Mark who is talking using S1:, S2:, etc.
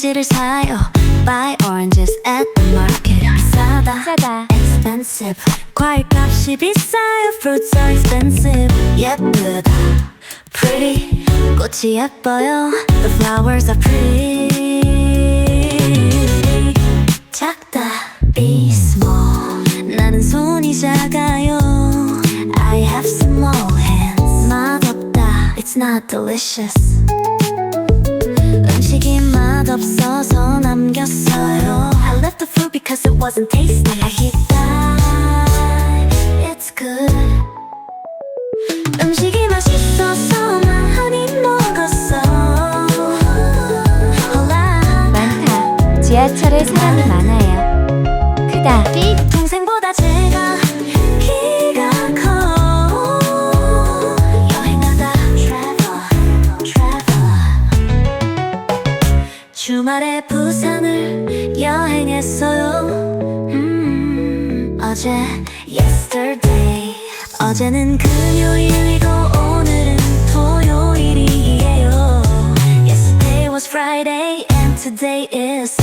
S1: 오렌지를 사요. Buy oranges at the market. 싸다 expensive. 과일값이 비싸요. Fruits are expensive. 예쁘다 pretty. 꽃이 예뻐요. The flowers are pretty. 작다 be small. 나는 손이 작아요. I have small hands. 맛없다 it's not delicious. 음식이 맛없어서 남겼어요. I left the food because it wasn't tasty. 맛있다 it's good. 음식이 맛있어서 많이 먹었어.
S2: 많다. 지하철에 사람이 많아요. 크다.
S1: 동생보다 제가 키가 커. 여행하다 travel. 주말에 부산을 여행했어요. 어제 yesterday. 어제는 금요일이고 오늘은 토요일이에요. Yesterday was Friday and today is